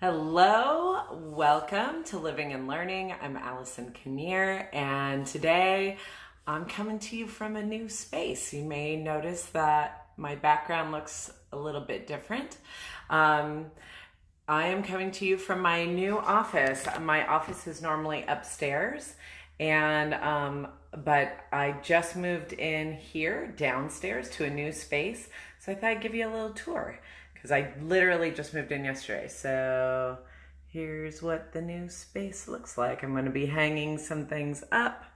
Hello, welcome to Living and Learning. I'm Allison Kinnear, and today I'm coming to you from a new space. You may notice that my background looks a little bit different. I am coming to you from my new office. My office is normally upstairs, but I just moved in here downstairs to a new space, so I thought I'd give you a little tour because I literally just moved in yesterday. So here's what the new space looks like. I'm going to be hanging some things up.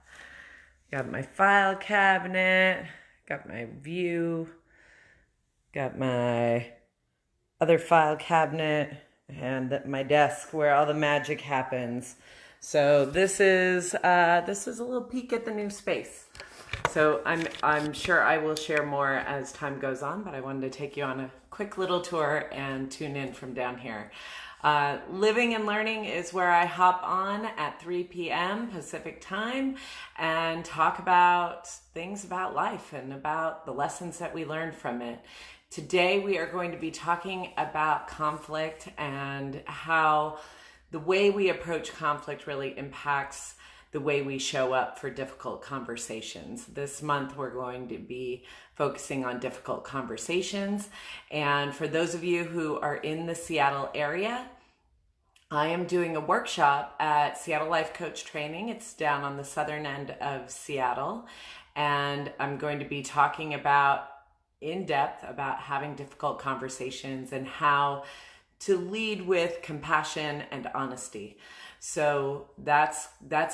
Got my file cabinet, got my view, got my other file cabinet, and my desk where all the magic happens. So this is a little peek at the new space. So I'm sure I will share more as time goes on, but I wanted to take you on a quick little tour and tune in from down here. Living and Learning is where I hop on at 3 p.m. Pacific time and talk about things about life and about the lessons that we learned from it. Today we are going to be talking about conflict and how the way we approach conflict really impacts the way we show up for difficult conversations. This month we're going to be focusing on difficult conversations. And for those of you who are in the Seattle area, I am doing a workshop at Seattle Life Coach Training. It's down on the southern end of Seattle. And I'm going to be talking about in depth about having difficult conversations and how to lead with compassion and honesty. So that's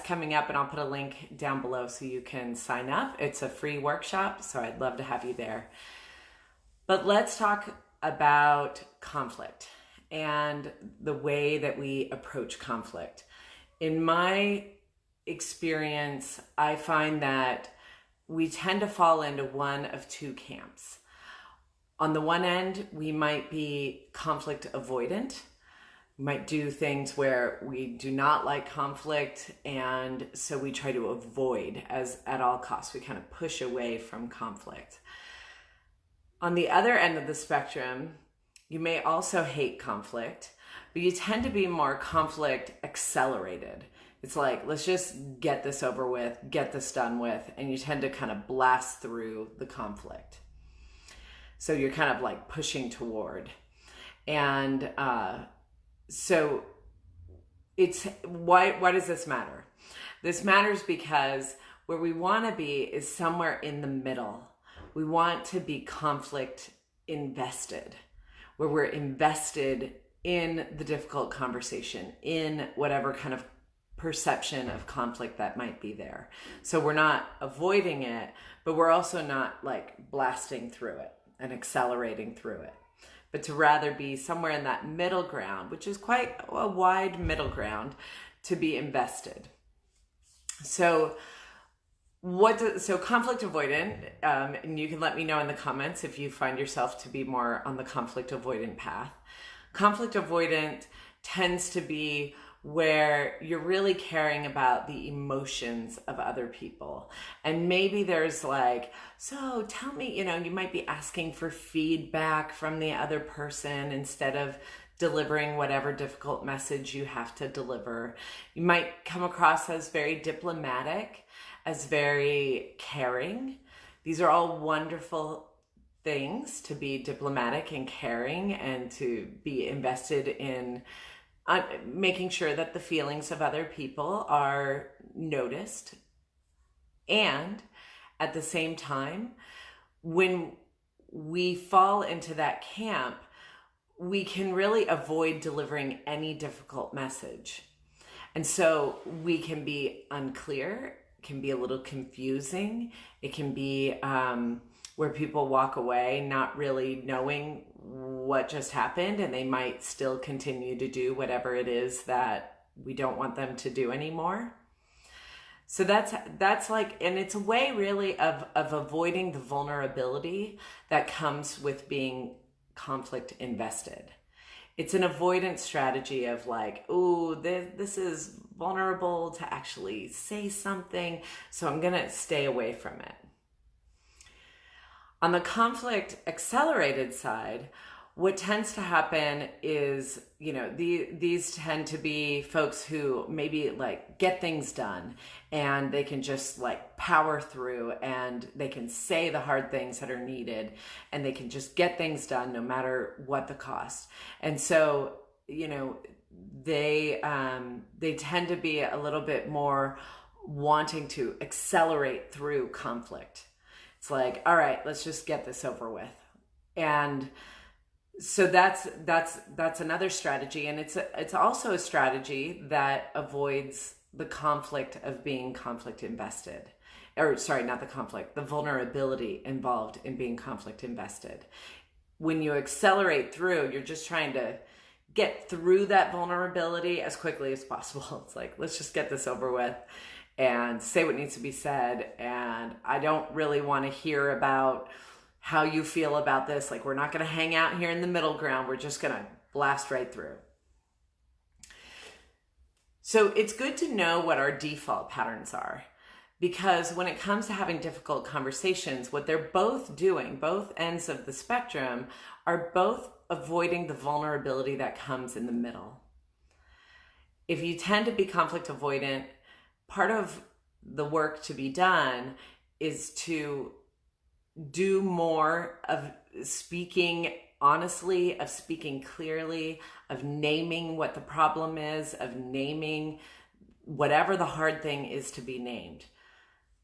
coming up, and I'll put a link down below so you can sign up. It's a free workshop, so I'd love to have you there. But let's talk about conflict and the way that we approach conflict. In my experience, I find that we tend to fall into one of two camps. On the one end, we might be conflict avoidant. We might do things where we do not like conflict, and so we try to avoid at all costs. We kind of push away from conflict. On the other end of the spectrum, you may also hate conflict, but you tend to be more conflict accelerated. It's like, let's just get this over with, get this done with, and you tend to kind of blast through the conflict. So you're kind of like pushing toward. And so it's why does this matter? This matters because where we want to be is somewhere in the middle. We want to be conflict invested, where we're invested in the difficult conversation, in whatever kind of perception of conflict that might be there. So we're not avoiding it, but we're also not like blasting through it and accelerating through it, but to rather be somewhere in that middle ground, which is quite a wide middle ground, to be invested. So conflict avoidant, and you can let me know in the comments if you find yourself to be more on the conflict avoidant path. Conflict avoidant tends to be where you're really caring about the emotions of other people. And maybe there's like, so tell me, you might be asking for feedback from the other person instead of delivering whatever difficult message you have to deliver. You might come across as very diplomatic, as very caring. These are all wonderful things, to be diplomatic and caring and to be invested in making sure that the feelings of other people are noticed. And at the same time, when we fall into that camp, we can really avoid delivering any difficult message. And so we can be unclear, can be a little confusing. It can be where people walk away not really knowing what just happened, and they might still continue to do whatever it is that we don't want them to do anymore. So that's like, and it's a way really of avoiding the vulnerability that comes with being conflict invested. It's an avoidance strategy of like, oh, this is vulnerable to actually say something, so I'm gonna stay away from it. On the conflict accelerated side, what tends to happen is, these tend to be folks who maybe like get things done and they can just like power through and they can say the hard things that are needed and they can just get things done no matter what the cost. And so, they tend to be a little bit more wanting to accelerate through conflict. It's like, all right, let's just get this over with. And so that's another strategy, and it's also a strategy that avoids the conflict of being conflict invested. Or sorry, not the conflict, the vulnerability involved in being conflict invested. When you accelerate through, you're just trying to get through that vulnerability as quickly as possible. It's like, let's just get this over with and say what needs to be said. And I don't really want to hear about how you feel about this. Like, we're not going to hang out here in the middle ground. We're just going to blast right through. So it's good to know what our default patterns are, because when it comes to having difficult conversations, what they're both doing, both ends of the spectrum, are both avoiding the vulnerability that comes in the middle. If you tend to be conflict avoidant, part of the work to be done is to do more of speaking honestly, of speaking clearly, of naming what the problem is, of naming whatever the hard thing is to be named.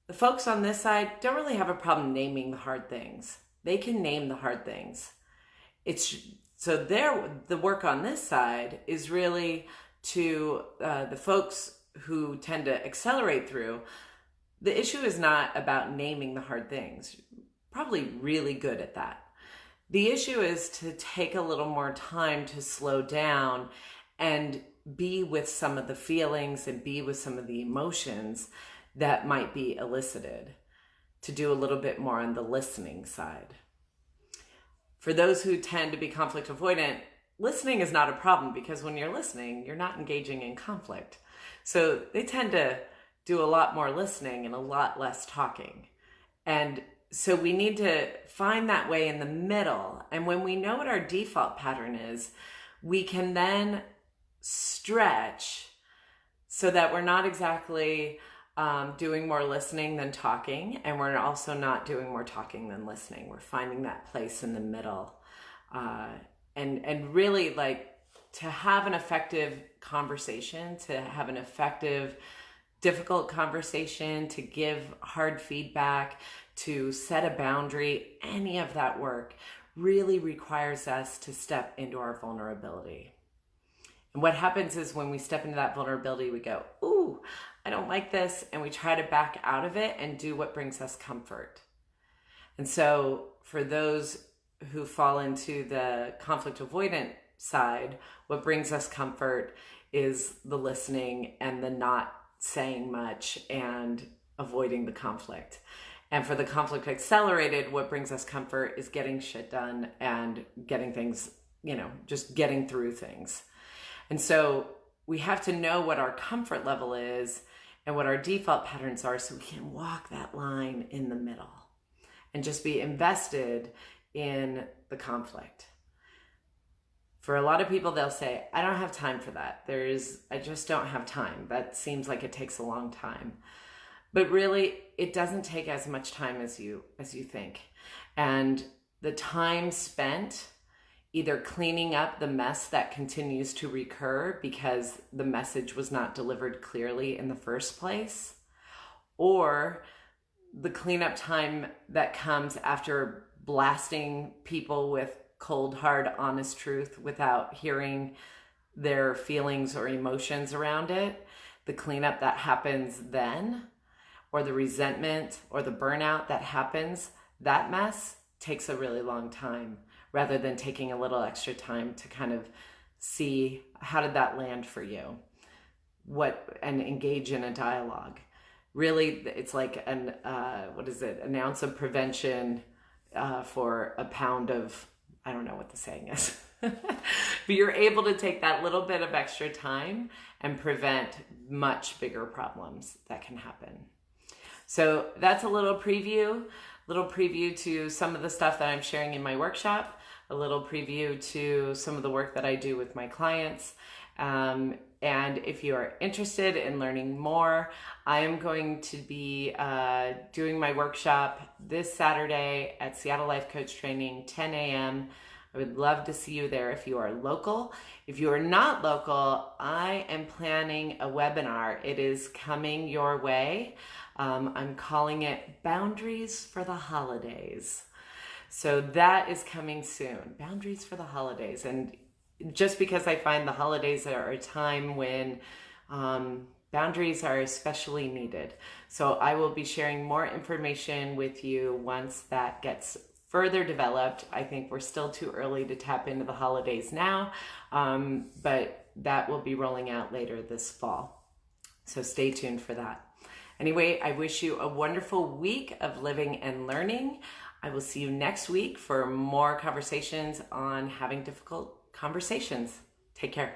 The folks on this side don't really have a problem naming the hard things. They can name the hard things. The work on this side is really to the folks who tend to accelerate through. The issue is not about naming the hard things. Probably really good at that. The issue is to take a little more time to slow down and be with some of the feelings and be with some of the emotions that might be elicited, to do a little bit more on the listening side. For those who tend to be conflict avoidant, listening is not a problem, because when you're listening, you're not engaging in conflict. So they tend to do a lot more listening and a lot less talking. And so we need to find that way in the middle. And when we know what our default pattern is, we can then stretch so that we're not exactly doing more listening than talking, and we're also not doing more talking than listening. We're finding that place in the middle. And really, like, to have an effective conversation, to have an effective, difficult conversation, to give hard feedback, to set a boundary, any of that work really requires us to step into our vulnerability. And what happens is when we step into that vulnerability, we go, ooh, I don't like this. And we try to back out of it and do what brings us comfort. And so for those who fall into the conflict avoidant side, what brings us comfort is the listening and the not saying much and avoiding the conflict. And for the conflict accelerated, what brings us comfort is getting shit done and getting things, just getting through things. And so we have to know what our comfort level is and what our default patterns are, so we can walk that line in the middle and just be invested in the conflict. For a lot of people, they'll say, I don't have time for that. I just don't have time. That seems like it takes a long time. But really, it doesn't take as much time as you think. And the time spent either cleaning up the mess that continues to recur because the message was not delivered clearly in the first place, or the cleanup time that comes after blasting people with cold, hard, honest truth without hearing their feelings or emotions around it, the cleanup that happens then, or the resentment or the burnout that happens, that mess takes a really long time, rather than taking a little extra time to kind of see, how did that land for you? And engage in a dialogue. Really, it's like an ounce of prevention for a pound of, I don't know what the saying is. But you're able to take that little bit of extra time and prevent much bigger problems that can happen. So that's a little preview to some of the stuff that I'm sharing in my workshop. a little preview to some of the work that I do with my clients. And if you are interested in learning more, I am going to be doing my workshop this Saturday at Seattle Life Coach Training, 10 a.m. I would love to see you there if you are local. If you are not local, I am planning a webinar. It is coming your way. I'm calling it Boundaries for the Holidays. So that is coming soon. Boundaries for the holidays. And just because I find the holidays are a time when boundaries are especially needed. So I will be sharing more information with you once that gets further developed. I think we're still too early to tap into the holidays now, but that will be rolling out later this fall. So stay tuned for that. Anyway, I wish you a wonderful week of living and learning. I will see you next week for more conversations on having difficult conversations. Take care.